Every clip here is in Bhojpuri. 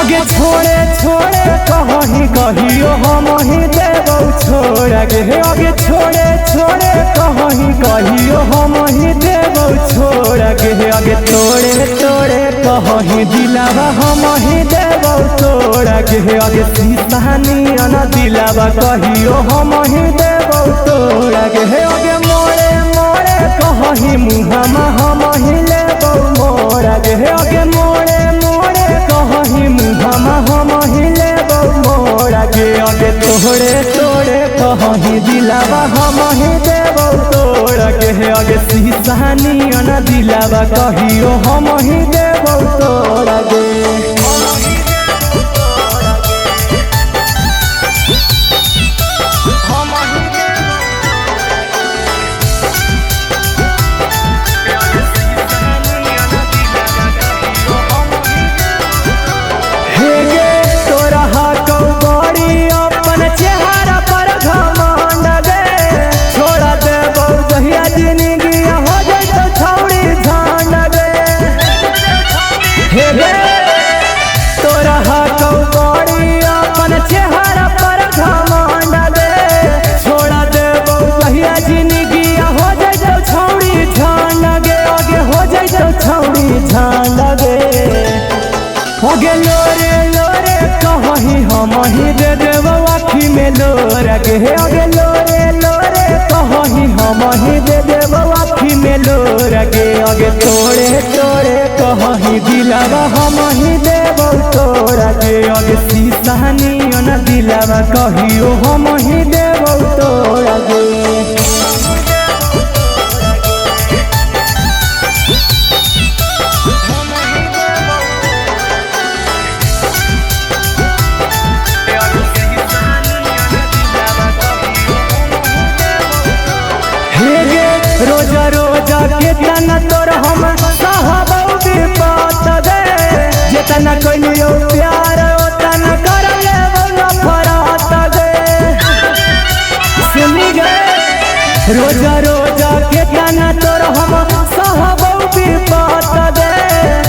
आगे छोड़े छोड़े कहीं कहियो हम ही देबौ छोड़ गे। आगे छोड़े छोड़े कहीं कहियो हम ही देबौ छोड़ गे। आगे तोड़े तोड़े कहीं दिलावा हम ही देबौ तोड़ गे। आगे सीसानिया न दिलावा कहियो हम ही देबौ तोड़ गे। आगे मोड़े मोड़े कहीं मुहमा हम ही लेबौ मोड़ गे। आगे मोड़े मोड़े कहीं मुहमा हम ही लेबौ मोड़ गे। आगे तोड़े तोड़े कहीं दिलावा हम ही देबौ तोड़ गे। आगे सीसानिया न दिलावा कहियो हम ही देबौ तोड़ गे। आगे लोरे लोरे कहीं हम ही दे देबौ आँखी में लोर गे। आगे लोरे लोरे कहीं हम ही दे देबौ आँखी में लोर गे। आगे तोड़े तोड़े कहीं दिलावा हम ही देबौ तोड़ गे। आगे सीसानिया न दिलावा कहियो हम ही देबौ तोड़ गे। रोजा रोजा केतना तोर हम सहबौ विपत गे। जेतना कइलियो प्यार ओतना कर लेबौ नफरत गे। सुनी गे रोजा रोजा केतना तोर हम सहबौ विपत गे।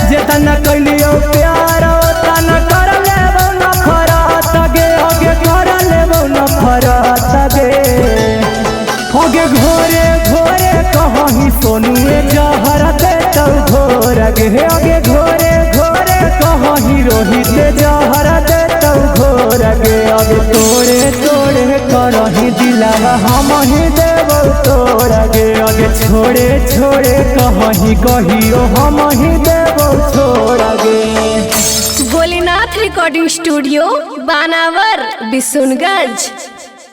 जेतना कइलियो प्यार ओतना कर लेबौ नफरत गे। आगे कर लेबौ नफरत गे। आगे घोरे घोरे कहीं सोनुए जहर देतौ घोर गे। आगे घोरे घोरे कहीं रोहित जहर देतौ घोर गे। आगे तोड़े तोड़े करही दिलावा हम ही देबौ तोड़ गे। आगे छोड़े छोड़े कहीं कहियो हम ही देबौ छोड़ गे। भोलेनाथ रिकॉर्डिंग स्टूडियो बानावर बिशुनगंज।